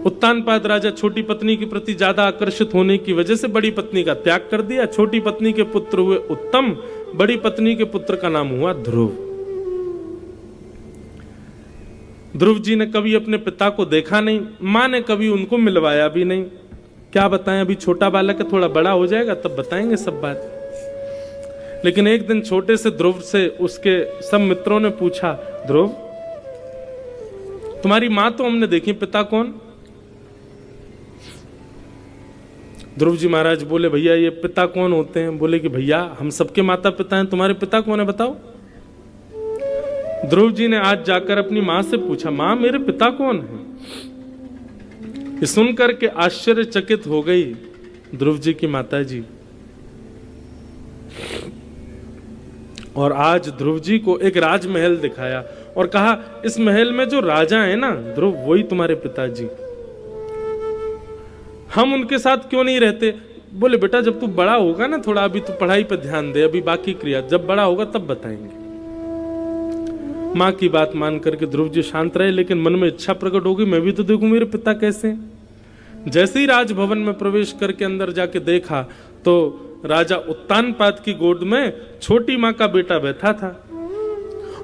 उत्तानपाद राजा छोटी पत्नी के प्रति ज्यादा आकर्षित होने की वजह से बड़ी पत्नी का त्याग कर दिया। छोटी पत्नी के पुत्र हुए उत्तम, बड़ी पत्नी के पुत्र का नाम हुआ ध्रुव। ध्रुव जी ने कभी अपने पिता को देखा नहीं, मां ने कभी उनको मिलवाया भी नहीं। क्या बताएं, अभी छोटा बालक है, थोड़ा बड़ा हो जाएगा तब बताएंगे सब बात। लेकिन एक दिन छोटे से ध्रुव से उसके सब मित्रों ने पूछा, ध्रुव तुम्हारी मां तो हमने देखी, पिता कौन? ध्रुव जी महाराज बोले, भैया ये पिता कौन होते हैं? बोले कि भैया हम सबके माता पिता हैं, तुम्हारे पिता कौन है बताओ। ध्रुव जी ने आज जाकर अपनी मां से पूछा, मां मेरे पिता कौन है? ये सुनकर के आश्चर्यचकित हो गई ध्रुव जी की माता जी। और आज ध्रुव जी को एक राजमहल दिखाया और कहा, इस महल में जो राजा है ना ध्रुव, वही तुम्हारे पिताजी। हम उनके साथ क्यों नहीं रहते? बोले बेटा जब तू बड़ा होगा ना, थोड़ा अभी तू पढ़ाई पर ध्यान दे, अभी बाकी क्रिया जब बड़ा होगा तब बताएंगे। मां की बात मान करके ध्रुव जी शांत रहे, लेकिन मन में इच्छा प्रकट होगी, मैं भी तो देखूं मेरे पिता कैसे हैं। जैसे ही राजभवन में प्रवेश करके अंदर जाके देखा तो राजा उत्तानपाद की गोद में छोटी मां का बेटा बैठा था।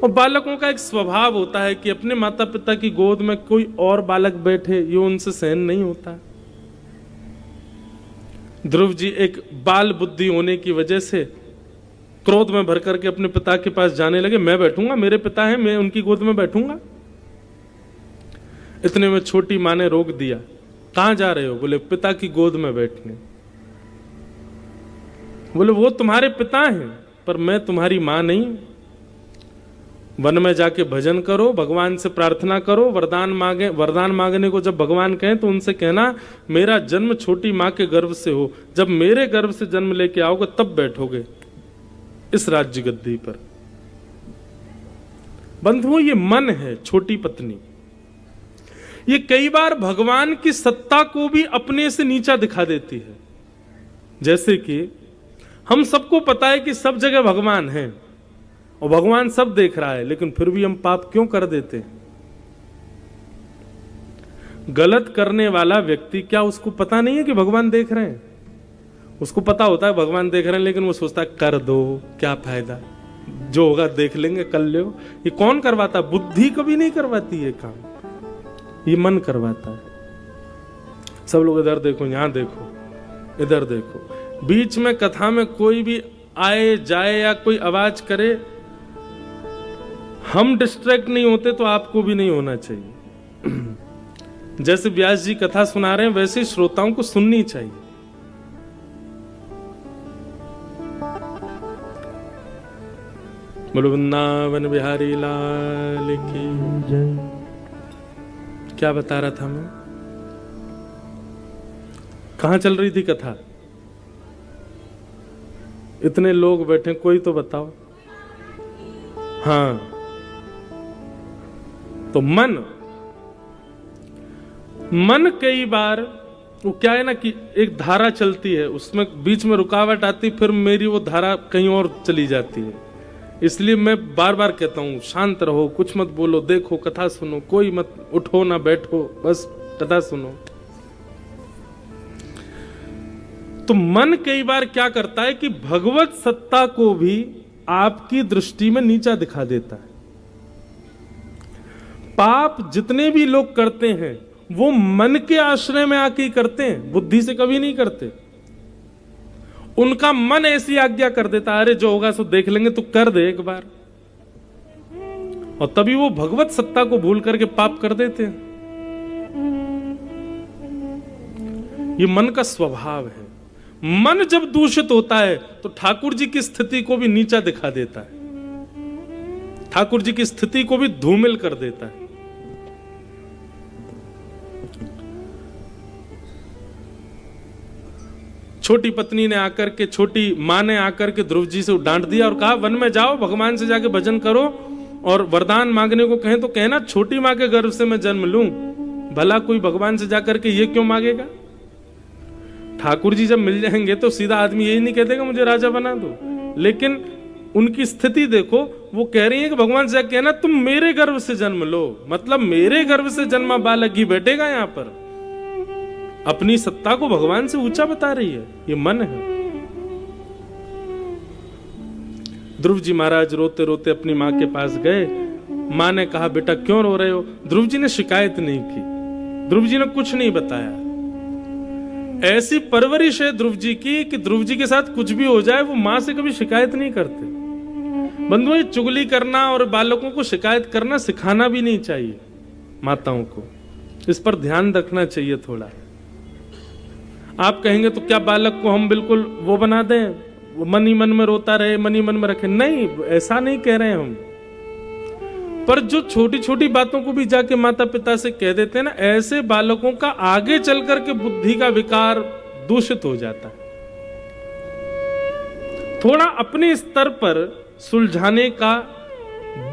और बालकों का एक स्वभाव होता है कि अपने माता पिता की गोद में कोई और बालक बैठे, ये उनसे सहन नहीं होता। ध्रुव जी एक बाल बुद्धि होने की वजह से क्रोध में भर करके अपने पिता के पास जाने लगे, मैं बैठूंगा, मेरे पिता हैं, मैं उनकी गोद में बैठूंगा। इतने में छोटी मां ने रोक दिया, कहां जा रहे हो? बोले पिता की गोद में बैठने। बोले वो तुम्हारे पिता हैं पर मैं तुम्हारी मां नहीं। वन में जाके भजन करो, भगवान से प्रार्थना करो, वरदान मांगे। वरदान मांगने को जब भगवान कहें तो उनसे कहना मेरा जन्म छोटी मां के गर्भ से हो, जब मेरे गर्भ से जन्म लेके आओगे तब बैठोगे इस राज्य गद्दी पर। बंधुओं ये मन है छोटी पत्नी, ये कई बार भगवान की सत्ता को भी अपने से नीचा दिखा देती है। जैसे कि हम सबको पता है कि सब जगह भगवान है और भगवान सब देख रहा है, लेकिन फिर भी हम पाप क्यों कर देते हैं? गलत करने वाला व्यक्ति, क्या उसको पता नहीं है कि भगवान देख रहे हैं? उसको पता होता है भगवान देख रहे हैं, लेकिन वो सोचता है कर दो, क्या फायदा, जो होगा देख लेंगे, कर लो। ये कौन करवाता? बुद्धि कभी नहीं करवाती ये काम, ये मन करवाता है। सब लोग इधर देखो, यहां देखो, इधर देखो। बीच में कथा में कोई भी आए जाए या कोई आवाज करे, हम डिस्ट्रैक्ट नहीं होते तो आपको भी नहीं होना चाहिए। जैसे व्यास जी कथा सुना रहे हैं वैसे श्रोताओं को सुननी चाहिए। बोलो वृंदावन बिहारी लाल की जय। क्या बता रहा था मैं? कहां चल रही थी कथा? इतने लोग बैठे, कोई तो बताओ। हाँ, तो मन कई बार वो क्या है ना कि एक धारा चलती है, उसमें बीच में रुकावट आती, फिर मेरी वो धारा कहीं और चली जाती है। इसलिए मैं बार बार कहता हूं शांत रहो, कुछ मत बोलो, देखो कथा सुनो, कोई मत उठो ना बैठो, बस कथा सुनो। तो मन कई बार क्या करता है कि भगवत सत्ता को भी आपकी दृष्टि में नीचा दिखा देता है। पाप जितने भी लोग करते हैं वो मन के आश्रय में आके ही करते हैं, बुद्धि से कभी नहीं करते। उनका मन ऐसी आज्ञा कर देता है, अरे जो होगा सो देख लेंगे, तो कर दे एक बार, और तभी वो भगवत सत्ता को भूल करके पाप कर देते हैं। ये मन का स्वभाव है। मन जब दूषित होता है तो ठाकुर जी की स्थिति को भी नीचा दिखा देता है, ठाकुर जी की स्थिति को भी धूमिल कर देता है। छोटी पत्नी ने आकर के, छोटी मां ने आकर के ध्रुव जी से डांट दिया और कहा वन में जाओ, भगवान से जाके भजन करो, और वरदान मांगने को कहें तो कहना छोटी मां के गर्भ से मैं जन्म लूं। भला कोई भगवान से जाकर के ये क्यों मांगेगा? ठाकुर जी जब मिल जाएंगे तो सीधा आदमी यही नहीं कह देगा मुझे राजा बना दो। लेकिन उनकी स्थिति देखो, वो कह रही है कि भगवान से कहना तुम मेरे गर्भ से जन्म लो, मतलब मेरे गर्भ से जन्मा बालक ही बैठेगा यहाँ पर, अपनी सत्ता को भगवान से ऊंचा बता रही है, ये मन है। ध्रुव जी महाराज रोते रोते अपनी माँ के पास गए। माँ ने कहा, बेटा क्यों रो रहे हो? ध्रुव जी ने शिकायत नहीं की, ध्रुव जी ने कुछ नहीं बताया। ऐसी परवरिश है ध्रुव जी की कि ध्रुव जी के साथ कुछ भी हो जाए वो माँ से कभी शिकायत नहीं करते। बंधुओं, चुगली करना और बालकों को शिकायत करना सिखाना भी नहीं चाहिए माताओं को, इस पर ध्यान रखना चाहिए थोड़ा। आप कहेंगे तो क्या बालक को हम बिल्कुल वो बना दें, वो मन ही मन में रोता रहे, मन ही मन में रखे? नहीं, ऐसा नहीं कह रहे हैं हम। पर जो छोटी छोटी बातों को भी जाके माता पिता से कह देते हैं ना, ऐसे बालकों का आगे चल करके बुद्धि का विकार दूषित हो जाता है। थोड़ा अपने स्तर पर सुलझाने का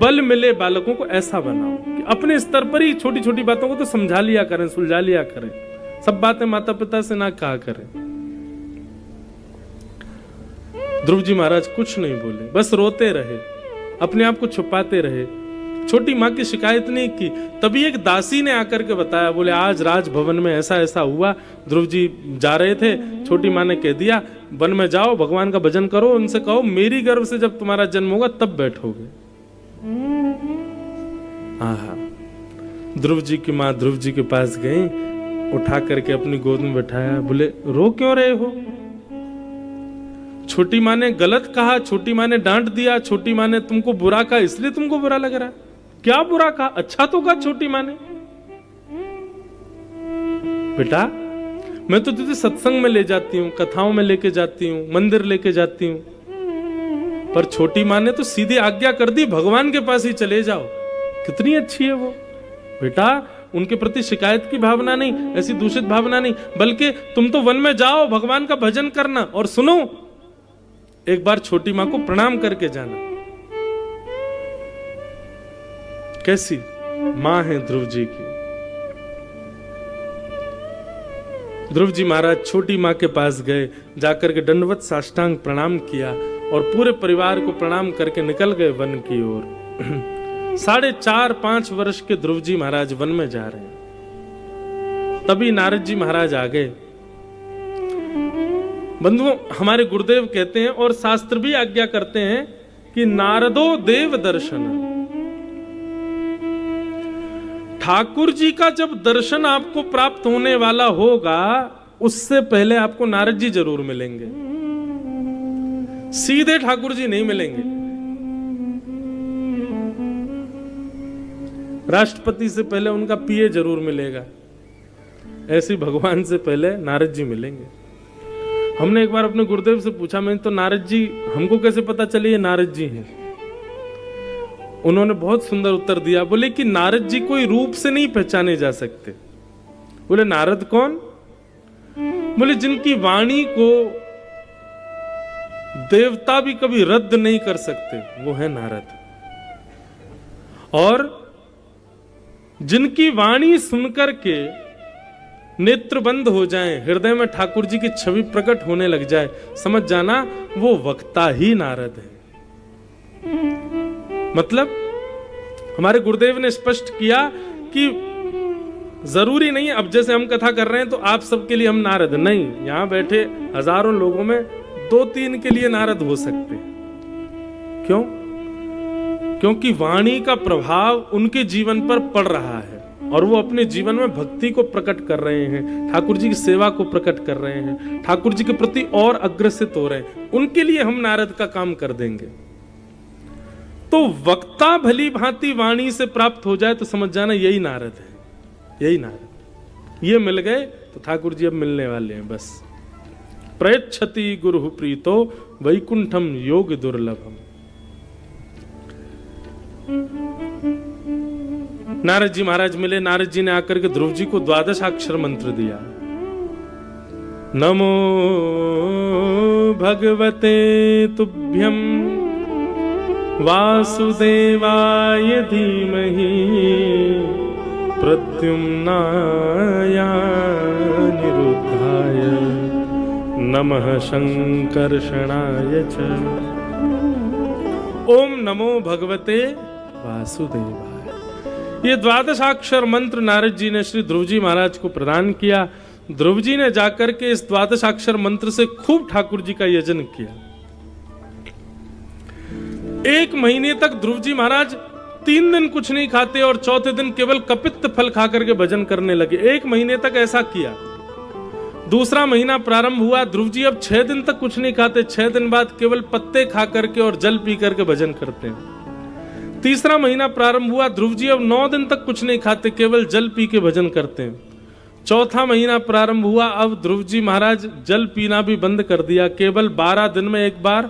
बल मिले बालकों को, ऐसा बनाओ कि अपने स्तर पर ही छोटी छोटी बातों को तो समझा लिया करें, सुलझा लिया करें। सब बातें माता पिता से ना कहा करें। ध्रुव जी महाराज कुछ नहीं बोले, बस रोते रहे, अपने आप को छुपाते रहे। छोटी माँ की शिकायत नहीं की। तभी एक दासी ने आकर के बताया, बोले आज राजभवन में ऐसा ऐसा हुआ, ध्रुव जी जा रहे थे, छोटी माँ ने कह दिया वन में जाओ, भगवान का भजन करो, उनसे कहो मेरी गर्भ से जब तुम्हारा जन्म होगा तब बैठोगे। आहा, ध्रुव जी की माँ ध्रुव जी के पास गई, उठा करके अपनी गोद में बैठाया। बोले रो क्यों रहे हो? छोटी माँ ने गलत कहा, छोटी माँ ने डांट दिया, छोटी माँ ने तुमको बुरा कहा, इसलिए तुमको बुरा लग रहा है? क्या बुरा कहा? अच्छा तो कहा छोटी माँ ने। बेटा मैं तो तुझे सत्संग में ले जाती हूँ, कथाओं में लेके जाती हूँ, मंदिर लेके जाती हूँ, पर छोटी माँ ने तो सीधी आज्ञा कर दी भगवान के पास ही चले जाओ। कितनी अच्छी है वो। बेटा उनके प्रति शिकायत की भावना नहीं, ऐसी दूषित भावना नहीं, बल्कि तुम तो वन में जाओ, भगवान का भजन करना, और सुनो एक बार छोटी माँ को प्रणाम करके जाना। कैसी माँ है ध्रुव जी की। ध्रुव जी महाराज छोटी माँ के पास गए, जाकर के दंडवत साष्टांग प्रणाम किया और पूरे परिवार को प्रणाम करके निकल गए वन की ओर। 4.5-5 वर्ष के ध्रुव जी महाराज वन में जा रहे हैं। तभी नारद जी महाराज आ गए। बंधुओं, हमारे गुरुदेव कहते हैं और शास्त्र भी आज्ञा करते हैं कि नारदो देव दर्शन। ठाकुर जी का जब दर्शन आपको प्राप्त होने वाला होगा, उससे पहले आपको नारद जी जरूर मिलेंगे, सीधे ठाकुर जी नहीं मिलेंगे। राष्ट्रपति से पहले उनका पीए जरूर मिलेगा, ऐसे भगवान से पहले नारद जी मिलेंगे। हमने एक बार अपने गुरुदेव से पूछा, मैं तो नारद जी, हमको कैसे पता चले ये नारद जी हैं? उन्होंने बहुत सुंदर उत्तर दिया। बोले कि नारद जी कोई रूप से नहीं पहचाने जा सकते। बोले नारद कौन? बोले जिनकी वाणी को देवता भी कभी रद्द नहीं कर सकते, वो है नारद। और जिनकी वाणी सुनकर के नेत्र बंद हो जाएं, हृदय में ठाकुर जी की छवि प्रकट होने लग जाए, समझ जाना वो वक्ता ही नारद है। मतलब हमारे गुरुदेव ने स्पष्ट किया कि जरूरी नहीं अब जैसे हम कथा कर रहे हैं तो आप सबके लिए हम नारद नहीं, यहां बैठे हजारों लोगों में 2-3 के लिए नारद हो सकते। क्यों? क्योंकि वाणी का प्रभाव उनके जीवन पर पड़ रहा है और वो अपने जीवन में भक्ति को प्रकट कर रहे हैं, ठाकुर जी की सेवा को प्रकट कर रहे हैं, ठाकुर जी के प्रति और अग्रसित हो रहे हैं। उनके लिए हम नारद का काम कर देंगे। तो वक्ता भली भांति वाणी से प्राप्त हो जाए तो समझ जाना यही नारद है, यही नारद। ये मिल गए तो ठाकुर जी अब मिलने वाले हैं। बस प्रयच्छति गुरु प्रीतो वैकुंठम योग दुर्लभम। नारद जी महाराज मिले। नारद जी ने आकर के ध्रुव जी को 12 अक्षर मंत्र दिया। नमो भगवते तुभ्यं वासुदेवाय धीमहि प्रद्युम्नाय निरुद्धाय नमः संकर्षणाय च। ओम नमो भगवते वासुदेवाय। ये 12 अक्षर मंत्र नारद जी ने श्री ध्रुव जी महाराज को प्रदान किया। ध्रुव जी ने जाकर के इस द्वादशाक्षर मंत्र से खूब ठाकुर जी का यजन किया। 1 महीने तक ध्रुव जी महाराज 3 दिन कुछ नहीं खाते और चौथे दिन केवल कपित्त फल खा करके भजन करने लगे। 1 महीने तक ऐसा किया। दूसरा महीना प्रारंभ हुआ, ध्रुव जी अब 6 दिन तक कुछ नहीं खाते, 6 दिन बाद केवल पत्ते खा करके और जल पी करके भजन करते हैं। तीसरा महीना प्रारंभ हुआ, ध्रुव जी अब 9 दिन तक कुछ नहीं खाते, केवल जल पी के भजन करते हैं। चौथा महीना प्रारंभ हुआ, अब ध्रुव जी महाराज जल पीना भी बंद कर दिया, केवल 12 दिन में एक बार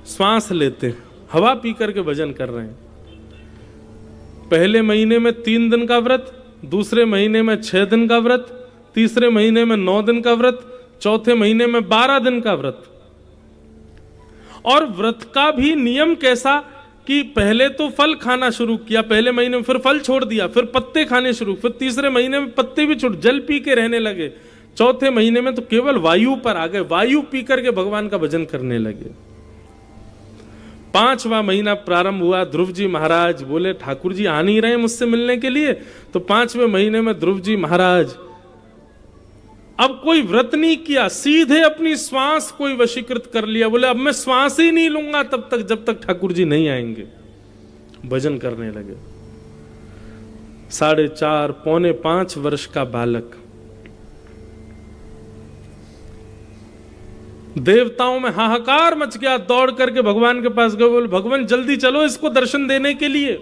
श्वास लेते हैं, हवा पी करके भजन कर रहे हैं। पहले महीने में 3 दिन का व्रत, दूसरे महीने में 6 दिन का व्रत, तीसरे महीने में 9 दिन का व्रत, चौथे महीने में 12 दिन का व्रत। और व्रत का भी नियम कैसा कि पहले तो फल खाना शुरू किया, पहले महीने में फिर फल छोड़ दिया, फिर पत्ते खाने शुरू, फिर तीसरे महीने में पत्ते भी छोड़, जल पी के रहने लगे। चौथे महीने में तो केवल वायु पर आ गए, वायु पी करके भगवान का भजन करने लगे। 5वां महीना प्रारंभ हुआ, ध्रुव जी महाराज बोले ठाकुर जी आ नहीं रहे मुझसे मिलने के लिए। तो 5वें महीने में ध्रुव जी महाराज अब कोई व्रत नहीं किया, सीधे अपनी श्वास कोई वशीकृत कर लिया। बोले अब मैं श्वास ही नहीं लूंगा तब तक जब तक ठाकुर जी नहीं आएंगे। भजन करने लगे। 4.5 पौने 5 वर्ष का बालक, देवताओं में हाहाकार मच गया, दौड़ करके भगवान के पास गए, बोले भगवान जल्दी चलो इसको दर्शन देने के लिए।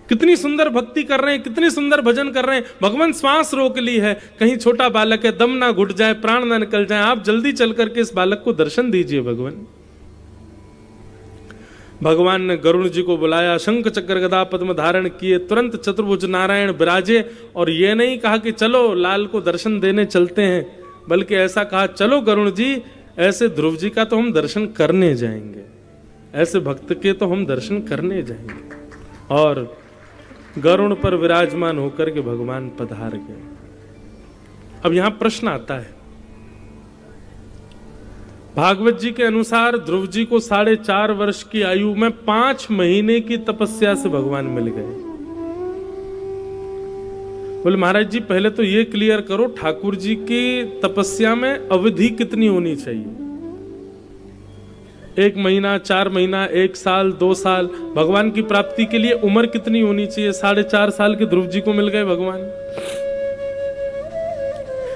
कितनी सुंदर भक्ति कर रहे हैं, कितनी सुंदर भजन कर रहे हैं, भगवान श्वास रोक ली है, कहीं छोटा बालक है, दम ना घुट जाए, प्राण ना निकल जाए, आप जल्दी चल करके इस बालक को दर्शन दीजिए भगवान। भगवान ने गरुड़ जी को बुलाया, शंख चक्र गदा पद्म धारण किए, तुरंत चतुर्भुज नारायण विराजे। और ये नहीं कहा कि चलो लाल को दर्शन देने चलते हैं, बल्कि ऐसा कहा चलो गरुड़ जी, ऐसे ध्रुव जी का तो हम दर्शन करने जाएंगे, ऐसे भक्त के तो हम दर्शन करने जाएंगे। और गरुड़ पर विराजमान होकर के भगवान पधार गए। अब यहां प्रश्न आता है, भागवत जी के अनुसार ध्रुव जी को 4.5 वर्ष की आयु में 5 महीने की तपस्या से भगवान मिल गए। बोले महाराज जी पहले तो ये क्लियर करो, ठाकुर जी की तपस्या में अवधि कितनी होनी चाहिए? 1 महीना, 4 महीना, 1 साल, 2 साल? भगवान की प्राप्ति के लिए उम्र कितनी होनी चाहिए? 4.5 साल के ध्रुव जी को मिल गए भगवान।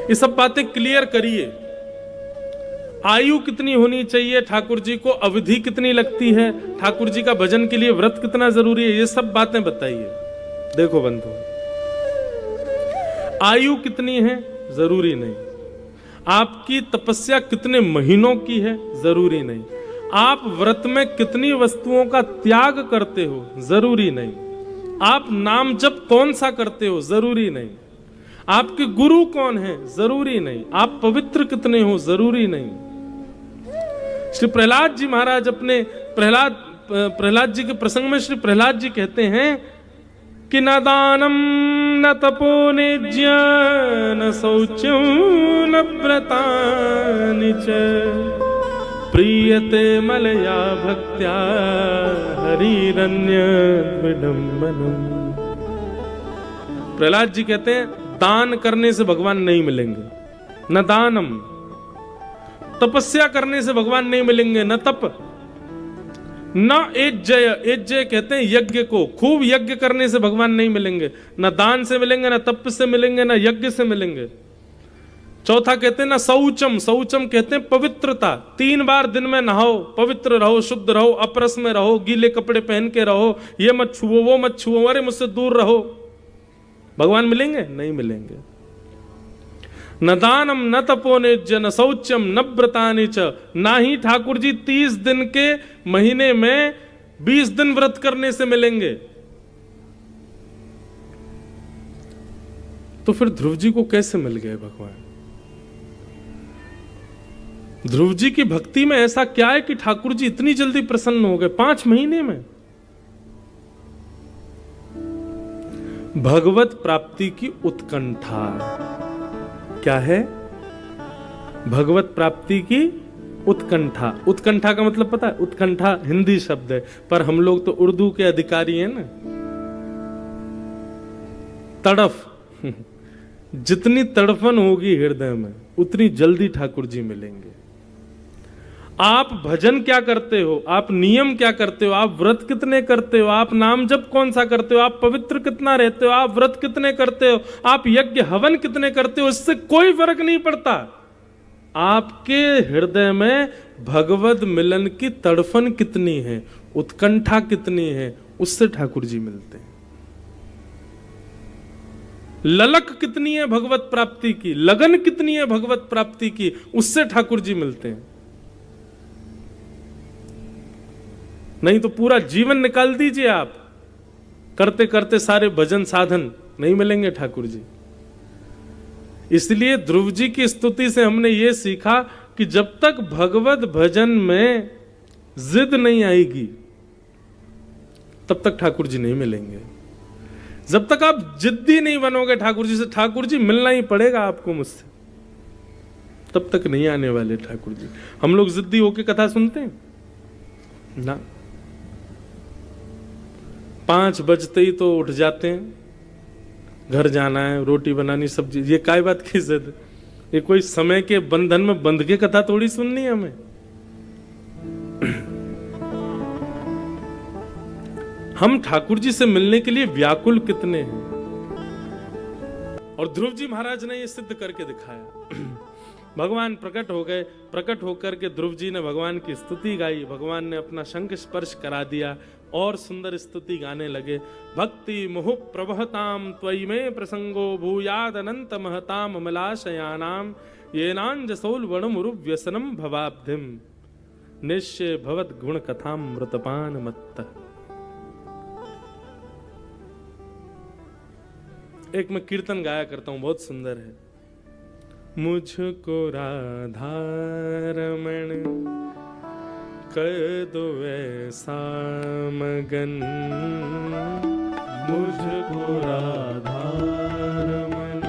ये सब बातें क्लियर करिए। आयु कितनी होनी चाहिए ठाकुर जी को, अवधि कितनी लगती है, ठाकुर जी का भजन के लिए व्रत कितना जरूरी है, ये सब बातें बताइए। देखो बंधु, आयु कितनी है जरूरी नहीं, आपकी तपस्या कितने महीनों की है जरूरी नहीं, आप व्रत में कितनी वस्तुओं का त्याग करते हो जरूरी नहीं, आप नाम जप कौन सा करते हो जरूरी नहीं, आपके गुरु कौन है जरूरी नहीं, आप पवित्र कितने हो जरूरी नहीं। श्री प्रहलाद जी महाराज अपने प्रहलाद जी के प्रसंग में श्री प्रहलाद जी कहते हैं कि न दानम न तपो निज्य न शौचम न व्रतानि च प्रीयते मलया भक्त्या हरिरन्य विडम्बनम। प्रहलाद जी कहते हैं दान करने से भगवान नहीं मिलेंगे, न दानम, तपस्या करने से भगवान नहीं मिलेंगे, न तप, न एज्जय, एज्जय कहते हैं यज्ञ को, खूब यज्ञ करने से भगवान नहीं मिलेंगे, न दान से मिलेंगे, न तप से मिलेंगे, न यज्ञ से मिलेंगे। चौथा कहते हैं ना शौचम, शौचम कहते हैं पवित्रता, 3 बार दिन में नहाओ, पवित्र रहो, शुद्ध रहो, अपरस में रहो, गीले कपड़े पहन के रहो, ये मत छुओ वो मत छुओ, अरे मुझसे दूर रहो। भगवान मिलेंगे? नहीं मिलेंगे। न दानम न तपोनिज्य न शौचम न व्रतानि च, ना ही ठाकुर जी 30 दिन के महीने में 20 दिन व्रत करने से मिलेंगे। तो फिर ध्रुव जी को कैसे मिल गए भगवान? ध्रुव जी की भक्ति में ऐसा क्या है कि ठाकुर जी इतनी जल्दी प्रसन्न हो गए 5 महीने में? भगवत प्राप्ति की उत्कंठा। क्या है? भगवत प्राप्ति की उत्कंठा। उत्कंठा का मतलब पता है? उत्कंठा हिंदी शब्द है, पर हम लोग तो उर्दू के अधिकारी हैं ना। तड़फ जितनी तड़फन होगी हृदय में उतनी जल्दी ठाकुर जी मिलेंगे। आप भजन क्या करते हो, आप नियम क्या करते हो, आप व्रत कितने करते हो, आप नाम जप कौन सा करते हो, आप पवित्र कितना रहते हो, आप व्रत कितने करते हो, आप यज्ञ हवन कितने करते हो, इससे कोई फर्क नहीं पड़ता। आपके हृदय में भगवत मिलन की तड़फन कितनी है, उत्कंठा कितनी है, उससे ठाकुर जी मिलते हैं। ललक कितनी है भगवत प्राप्ति की, लगन कितनी है भगवत प्राप्ति की, उससे ठाकुर जी मिलते हैं। नहीं तो पूरा जीवन निकाल दीजिए आप, करते करते सारे भजन साधन, नहीं मिलेंगे ठाकुर जी। इसलिए ध्रुव जी की स्तुति से हमने ये सीखा कि जब तक भगवत भजन में जिद नहीं आएगी तब तक ठाकुर जी नहीं मिलेंगे। जब तक आप जिद्दी नहीं बनोगे ठाकुर जी से, ठाकुर जी मिलना ही पड़ेगा आपको मुझसे, तब तक नहीं आने वाले ठाकुर जी। हम लोग जिद्दी होके कथा सुनते हैं ना, 5 बजते ही तो उठ जाते हैं, घर जाना है, रोटी बनानी, सब्जी, ये काय बात की जिद? ये कोई समय के बंधन में बंध के कथा थोड़ी सुननी है हमें। हम ठाकुर जी से मिलने के लिए व्याकुल कितने हैं। और ध्रुव जी महाराज ने ये सिद्ध करके दिखाया। भगवान प्रकट हो गए, प्रकट होकर के ध्रुव जी ने भगवान की स्तुति गाई, भगवान ने अपना शंख स्पर्श करा दिया और सुंदर स्तुति गाने लगे। भक्ति मुहु प्रवहताम त्वयि में प्रसंगो भूयाद अनंत महताम अमलाशयानाम येनांजसौल वणमुरु व्यसनम भवाब्धिम निश्चय भवत गुण कथाम मृतपान मत्त। एक मैं कीर्तन गाया करता हूं, बहुत सुंदर है। मुझको राधा रमण कर दो ऐसा मगन, मुझको राधा रमण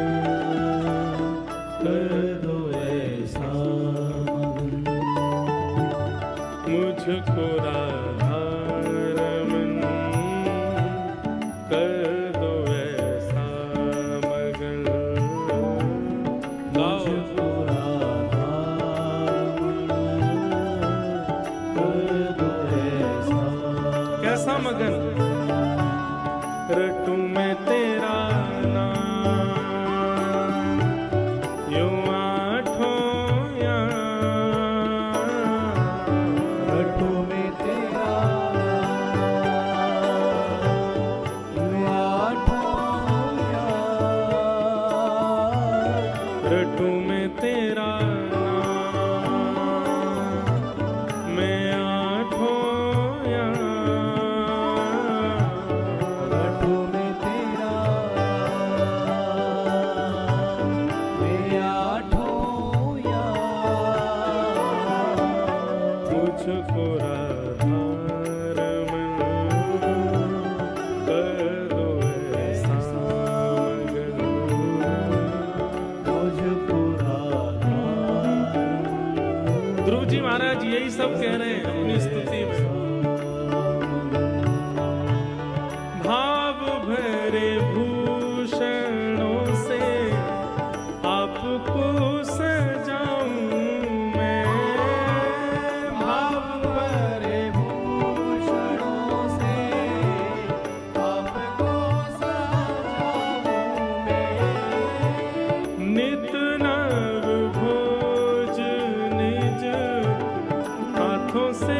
कर दो ऐसा मगन, मुझको राधा रमण कर दो ऐसा मगन। कैसा मगन? रटू मैं तेरा नाम यूं आठों याम, रटू मैं तेरा यूं आठों याम, रटू मैं तेरा सब कह रहे हैं अपनी स्तुति में। भाव भरे भूषणों से आपको सजाऊं मैं, भाव भरे भूषणों से आपको सजाऊं मैं, नित नव भोज निज हाथों से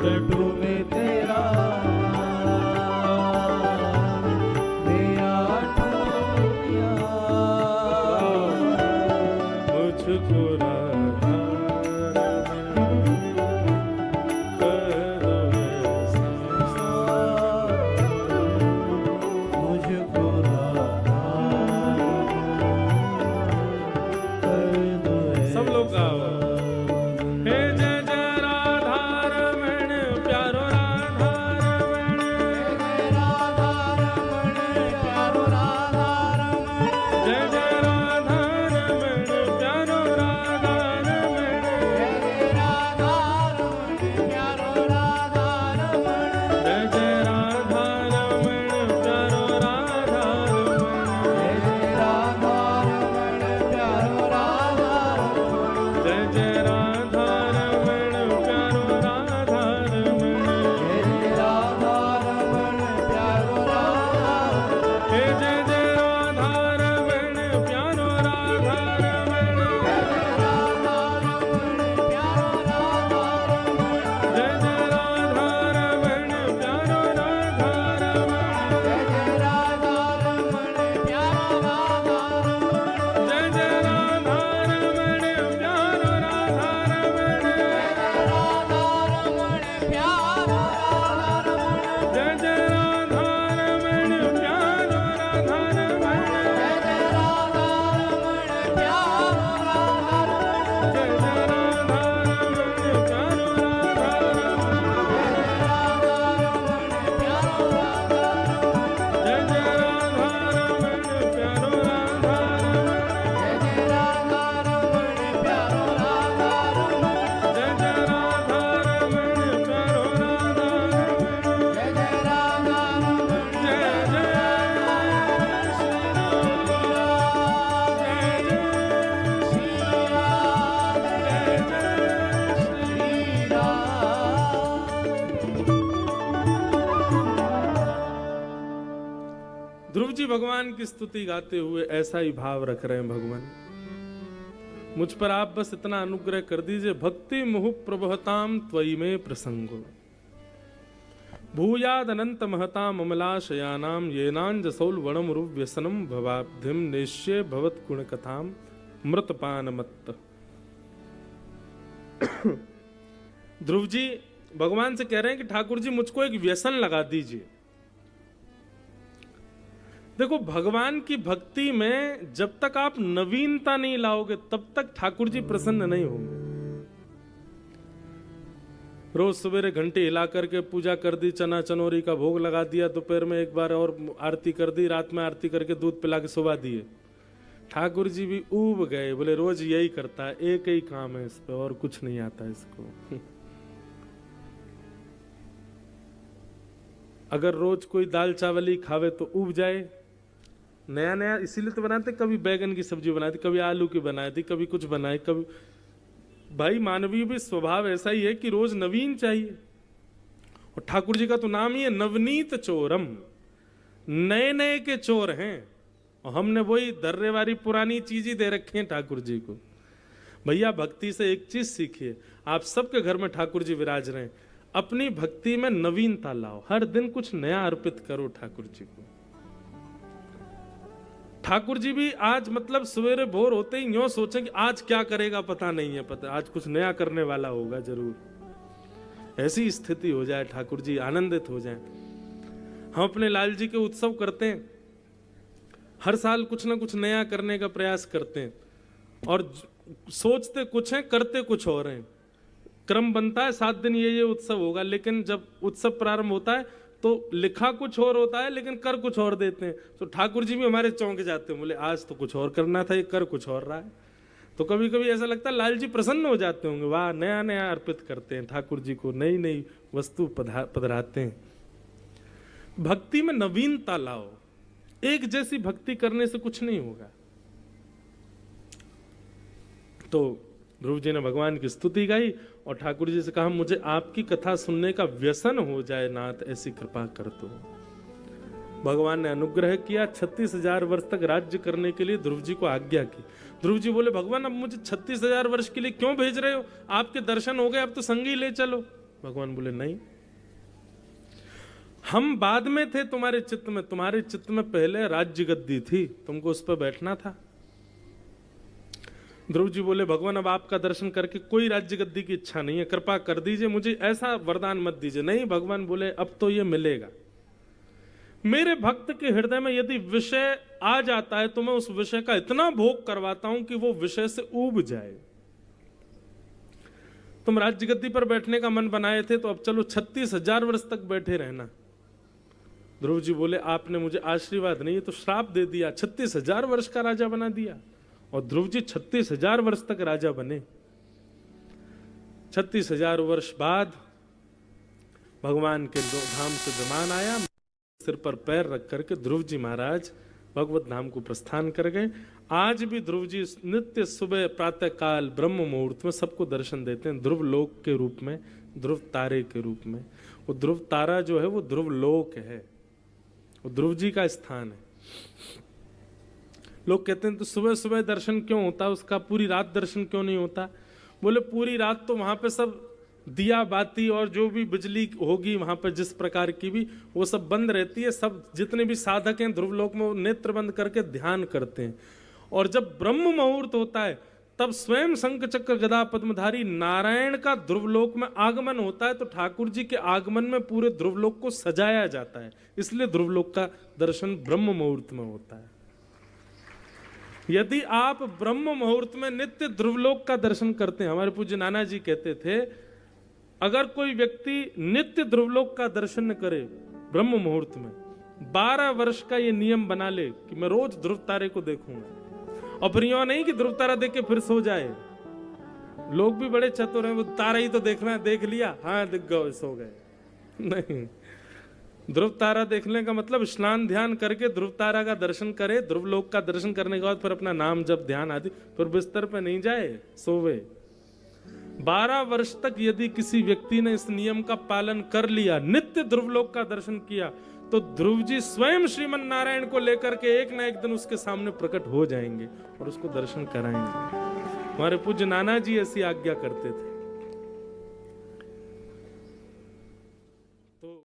रटू में तेरा मुझको राधा कर दो ऐसा, मुझको राधा कर दो सब लोग गाओ। हे जय जय राधा रमण प्यारो राधा रमण, जय जय राधा रमण प्यारो राधा रमण, जय जय राधा रमण प्यारो राधा रमण, जय जय राधा रमण प्यारो राधा रमण, जय जय राधा रमण प्यारो राधा रमण, हे जय जय राधा रमण प्यारो राधा रमण, जय जय राधा रमण प्यारो राधा रमण, जय जय राधा रमण प्यारो राधा रमण, जय जय राधा रमण प्यारो राधा रमण, जय जय राधा रमण प्यारो राधा रमण, जय जय राधा रमण प्यारो राधा रमण, जय जय राधा रमण प्यारो राधा रमण, जय जय श्री राम, जय जय श्री ध्रुव जी भगवान की स्तुति गाते हुए ऐसा ही भाव रख रहे हैं, भगवान मुझ पर आप बस इतना अनुग्रह कर दीजिए, भक्ति मुहु प्रभहताम त्वयि में प्रसंगो, भूयाद अनंत महताम अमलाशयानाम येनांजसौल वणम व्यसनम भवाब्धिम नेश्ये भवत गुण कथाम मृतपान मत्त। ध्रुव जी भगवान से कह रहे हैं कि ठाकुर जी मुझको एक व्यसन लगा दीजिए। देखो भगवान की भक्ति में जब तक आप नवीनता नहीं लाओगे तब तक ठाकुर जी प्रसन्न नहीं होंगे। रोज सवेरे घंटे हिला करके पूजा कर दी, चना चनोरी का भोग लगा दिया, दोपहर में एक बार और आरती कर दी, रात में आरती करके दूध पिला के सुबह दिए। ठाकुर जी भी ऊब गए, बोले रोज यही करता है, एक ही काम है इस पे और कुछ नहीं आता इसको। अगर रोज कोई दाल चावल ही खावे तो ऊब जाए। नया नया इसीलिए तो बनाते, कभी बैगन की सब्जी बनाई थी, कभी आलू की बनाई थी, कभी कुछ बनाए, कभी भाई मानवीय भी स्वभाव ऐसा ही है कि रोज नवीन चाहिए। और ठाकुर जी का तो नाम ही है नवनीत चोरम, नए नए के चोर हैं। और हमने वही दर्रे वाली पुरानी चीज ही दे रखी है ठाकुर जी को। भैया भक्ति से एक चीज सीखिए, आप सबके घर में ठाकुर जी विराज रहे हैं, अपनी भक्ति में नवीनता लाओ, हर दिन कुछ नया अर्पित करो ठाकुर जी को। ठाकुर जी भी आज मतलब सवेरे भोर होते ही यूं सोचें कि आज क्या करेगा पता नहीं है, पता आज कुछ नया करने वाला होगा जरूर। ऐसी स्थिति हो जाए, ठाकुर जी आनंदित हो जाए। हम अपने लाल जी के उत्सव करते हैं, हर साल कुछ ना कुछ नया करने का प्रयास करते हैं और सोचते कुछ हैं करते कुछ और हैं। क्रम बनता है 7 दिन ये उत्सव होगा, लेकिन जब उत्सव प्रारंभ होता है तो लिखा कुछ और होता है लेकिन कर कुछ और देते हैं। तो ठाकुर जी भी हमारे चौंक जाते हैं, बोले आज तो कुछ और करना था, ये कर कुछ और रहा है। तो कभी कभी ऐसा लगता है लाल जी प्रसन्न हो जाते होंगे, वाह नया नया अर्पित करते हैं ठाकुर जी को, नई नई वस्तु पधराते हैं। भक्ति में नवीनता लाओ, एक जैसी भक्ति करने से कुछ नहीं होगा। तो ध्रुव जी ने भगवान की स्तुति गाई और ठाकुर जी से कहा मुझे आपकी कथा सुनने का व्यसन हो जाए नाथ, ऐसी कृपा कर दो। भगवान ने अनुग्रह किया, 36,000 वर्ष तक राज्य करने के लिए ध्रुव जी को आज्ञा की। ध्रुव जी बोले भगवान अब मुझे 36,000 वर्ष के लिए क्यों भेज रहे हो, आपके दर्शन हो गए, अब तो संग ही ले चलो। भगवान बोले नहीं, हम बाद में थे तुम्हारे चित्त में, तुम्हारे चित्त में पहले राज्य गद्दी थी, तुमको उस पर बैठना था। ध्रुव जी बोले भगवान अब आपका दर्शन करके कोई राज्य गद्दी की इच्छा नहीं है, कृपा कर दीजिए, मुझे ऐसा वरदान मत दीजिए। नहीं, भगवान बोले अब तो ये मिलेगा। मेरे भक्त के हृदय में यदि विषय आ जाता है तो मैं उस विषय का इतना भोग करवाता हूं कि वो विषय से ऊब जाए। तुम राज्य गद्दी पर बैठने का मन बनाए थे तो अब चलो 36,000 वर्ष तक बैठे रहना। ध्रुव जी बोले आपने मुझे आशीर्वाद नहीं, ये तो श्राप दे दिया, 36,000 वर्ष का राजा बना दिया। और ध्रुव जी 36,000 वर्ष तक राजा बने। 36,000 वर्ष बाद भगवान के धाम से विमान आया, सिर पर पैर रख करके ध्रुव जी महाराज भगवत धाम को प्रस्थान कर गए। आज भी ध्रुव जी नित्य सुबह प्रातः काल ब्रह्म मुहूर्त में सबको दर्शन देते हैं, ध्रुव लोक के रूप में, ध्रुव तारे के रूप में। वो ध्रुव तारा जो है वो ध्रुव लोक है, वो ध्रुव जी का स्थान है। लोग कहते हैं तो सुबह सुबह दर्शन क्यों होता, उसका पूरी रात दर्शन क्यों नहीं होता? बोले पूरी रात तो वहां पे सब दिया बाती और जो भी बिजली होगी वहां पर जिस प्रकार की भी, वो सब बंद रहती है। सब जितने भी साधक हैं ध्रुवलोक में वो नेत्र बंद करके ध्यान करते हैं। और जब ब्रह्म मुहूर्त होता है तब स्वयं शंख चक्र गदा पद्मधारी नारायण का ध्रुवलोक में आगमन होता है। तो ठाकुर जी के आगमन में पूरे ध्रुवलोक को सजाया जाता है, इसलिए ध्रुवलोक का दर्शन ब्रह्म मुहूर्त में होता है। यदि आप ब्रह्म मुहूर्त में नित्य ध्रुवलोक का दर्शन करते हैं, हमारे पूज्य नाना जी कहते थे अगर कोई व्यक्ति नित्य ध्रुवलोक का दर्शन न करे ब्रह्म मुहूर्त में, 12 वर्ष का ये नियम बना ले कि मैं रोज ध्रुव तारे को देखूंगा। और फिर यूं नहीं कि ध्रुव तारा देख के फिर सो जाए। लोग भी बड़े चतुर हैं, वो तारा ही तो देखना है, देख लिया, हाँ दिख गए, सो गए। नहीं, ध्रुव तारा देखने का मतलब स्नान ध्यान करके ध्रुव तारा का दर्शन करे, ध्रुवलोक का दर्शन करने के बाद फिर अपना नाम जब ध्यान आदि, फिर बिस्तर पे नहीं जाए, सोवे। 12 वर्ष तक यदि किसी व्यक्ति ने इस नियम का पालन कर लिया, नित्य ध्रुवलोक का दर्शन किया, तो ध्रुव जी स्वयं श्रीमन नारायण को लेकर के एक ना एक दिन उसके सामने प्रकट हो जाएंगे और उसको दर्शन कराएंगे। हमारे पूज्य नाना जी ऐसी आज्ञा करते थे।